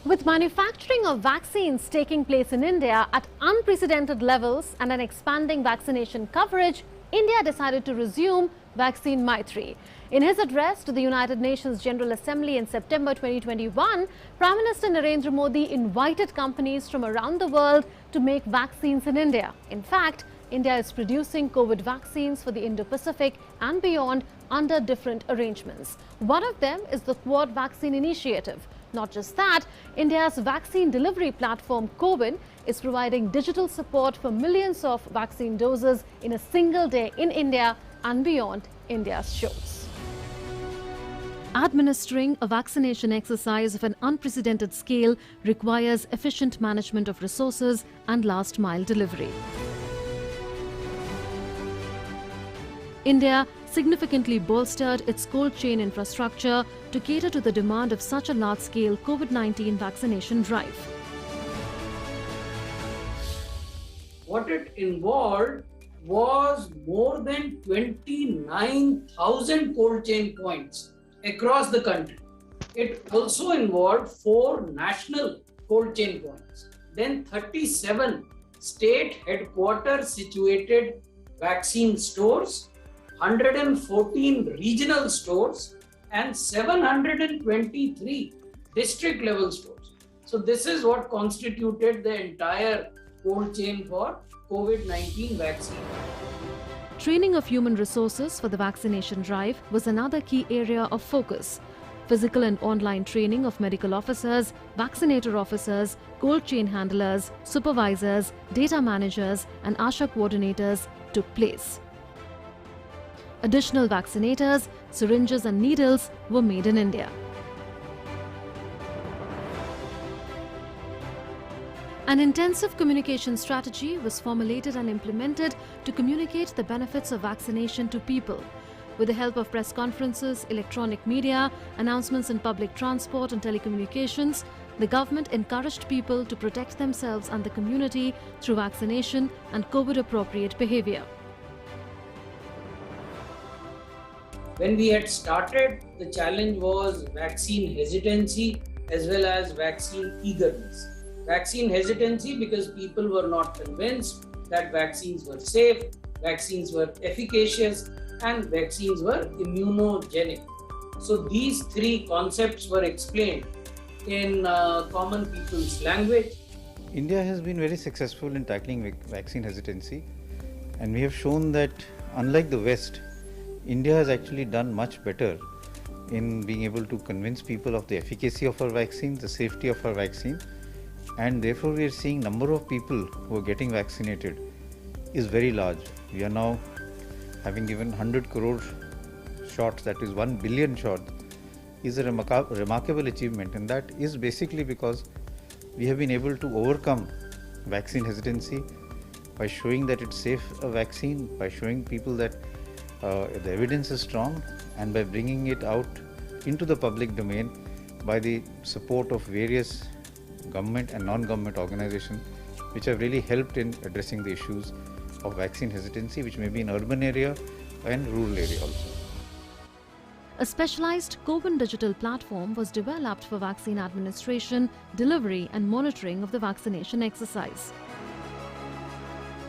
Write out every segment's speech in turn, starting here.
With manufacturing of vaccines taking place in India at unprecedented levels and an expanding vaccination coverage, India decided to resume Vaccine Maitri. In his address to the United Nations General Assembly in September 2021, Prime Minister Narendra Modi invited companies from around the world to make vaccines in India. In fact, India is producing COVID vaccines for the Indo-Pacific and beyond under different arrangements. One of them is the Quad Vaccine Initiative. Not just that, India's vaccine delivery platform CoWIN is providing digital support for millions of vaccine doses in a single day in India and beyond India's shores. Administering a vaccination exercise of an unprecedented scale requires efficient management of resources and last-mile delivery. India significantly bolstered its cold chain infrastructure to cater to the demand of such a large-scale COVID-19 vaccination drive. What it involved was more than 29,000 cold chain points across the country. It also involved 4 national cold chain points, then 37 state headquarters situated vaccine stores, 114 regional stores, and 723 district level stores. So this is what constituted the entire cold chain for COVID-19 vaccine. Training of human resources for the vaccination drive was another key area of focus. Physical and online training of medical officers, vaccinator officers, cold chain handlers, supervisors, data managers, and ASHA coordinators took place. Additional vaccinators, syringes and needles were made in India. An intensive communication strategy was formulated and implemented to communicate the benefits of vaccination to people. With the help of press conferences, electronic media, announcements in public transport and telecommunications, the government encouraged people to protect themselves and the community through vaccination and COVID-appropriate behavior. When we had started, the challenge was vaccine hesitancy as well as vaccine eagerness. Vaccine hesitancy because people were not convinced that vaccines were safe, vaccines were efficacious, and vaccines were immunogenic. So these 3 concepts were explained in common people's language. India has been very successful in tackling vaccine hesitancy, and we have shown that unlike the West, India has actually done much better in being able to convince people of the efficacy of our vaccine, the safety of our vaccine, and therefore we are seeing number of people who are getting vaccinated is very large. We are now having given 100 crore shots, that is 1 billion shots, is a remarkable achievement, and that is basically because we have been able to overcome vaccine hesitancy by showing that it's safe a vaccine, by showing people that the evidence is strong, and by bringing it out into the public domain by the support of various government and non-government organizations which have really helped in addressing the issues of vaccine hesitancy, which may be in urban area and rural area also. A specialized CoWIN digital platform was developed for vaccine administration, delivery and monitoring of the vaccination exercise.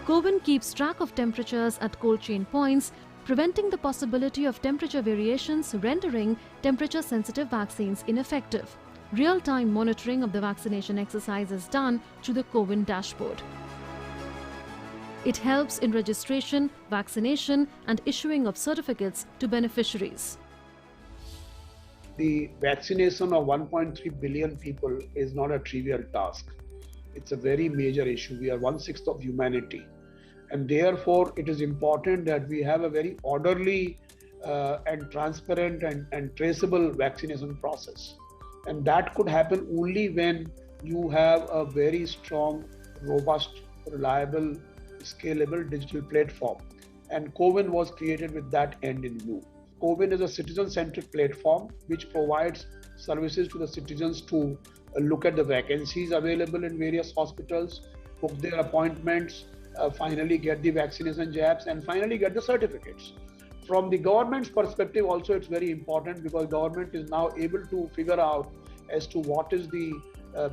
CoWIN keeps track of temperatures at cold chain points, preventing the possibility of temperature variations rendering temperature-sensitive vaccines ineffective. Real-time monitoring of the vaccination exercise is done through the CoWIN dashboard. It helps in registration, vaccination and issuing of certificates to beneficiaries. The vaccination of 1.3 billion people is not a trivial task. It's a very major issue. We are 1/6 of humanity. And therefore, it is important that we have a very orderly and transparent and traceable vaccination process. And that could happen only when you have a very strong, robust, reliable, scalable digital platform. And CoWIN was created with that end in view. CoWIN is a citizen-centric platform which provides services to the citizens to look at the vacancies available in various hospitals, book their appointments, finally get the vaccination jabs, and finally get the certificates. From the government's perspective also, it's very important because government is now able to figure out as to what is the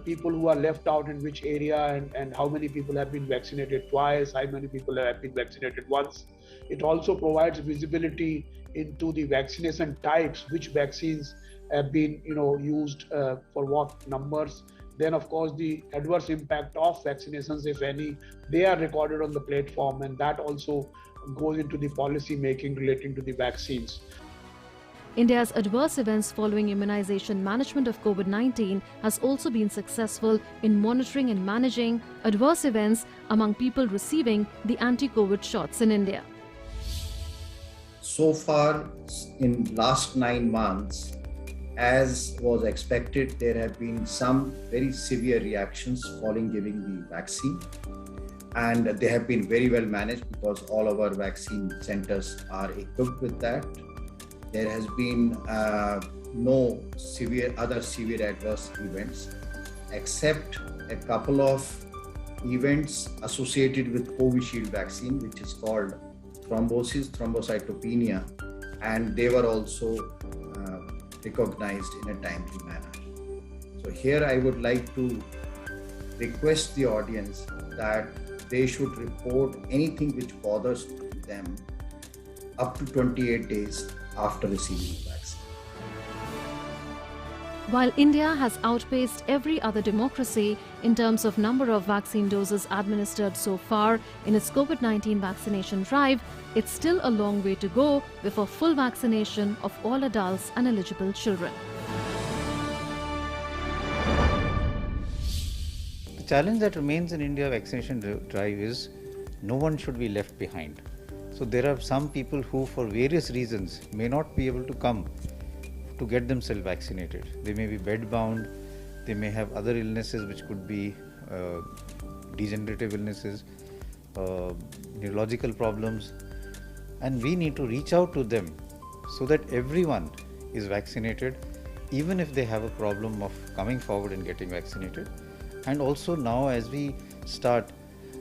people who are left out in which area, and how many people have been vaccinated twice, how many people have been vaccinated once. It also provides visibility into the vaccination types, which vaccines have been used for what numbers. Then of course the adverse impact of vaccinations, if any, they are recorded on the platform, and that also goes into the policy making relating to the vaccines. India's adverse events following immunization management of COVID-19 has also been successful in monitoring and managing adverse events among people receiving the anti-COVID shots in India. So far, in last 9 months, as was expected, there have been some very severe reactions following giving the vaccine, and they have been very well managed because all of our vaccine centers are equipped with that. There has been no other severe adverse events, except a couple of events associated with Covishield vaccine, which is called thrombocytopenia, and they were also recognized in a timely manner. So here I would like to request the audience that they should report anything which bothers them up to 28 days after receiving the vaccine. While India has outpaced every other democracy in terms of number of vaccine doses administered so far in its COVID-19 vaccination drive, it's still a long way to go before full vaccination of all adults and eligible children. The challenge that remains in India vaccination drive is no one should be left behind. So there are some people who for various reasons may not be able to come to get themselves vaccinated. They may be bed bound, they may have other illnesses which could be degenerative illnesses, neurological problems, and we need to reach out to them so that everyone is vaccinated, even if they have a problem of coming forward and getting vaccinated. And also now as we start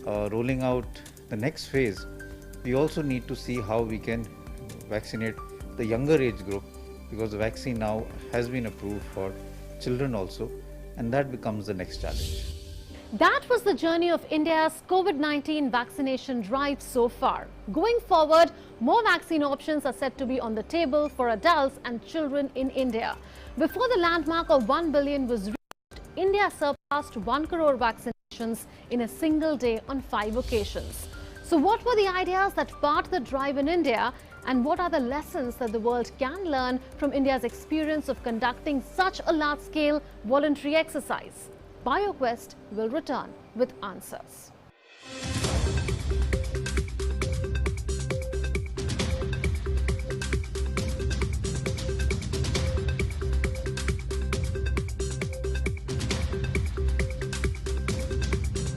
rolling out the next phase, we also need to see how we can vaccinate the younger age group, because the vaccine now has been approved for children also, and that becomes the next challenge. That was the journey of India's COVID-19 vaccination drive so far. Going forward, more vaccine options are set to be on the table for adults and children in India. Before the landmark of 1 billion was reached, India surpassed 1 crore vaccinations in a single day on 5 occasions. So what were the ideas that sparked the drive in India, and what are the lessons that the world can learn from India's experience of conducting such a large-scale voluntary exercise? BioQuest will return with answers.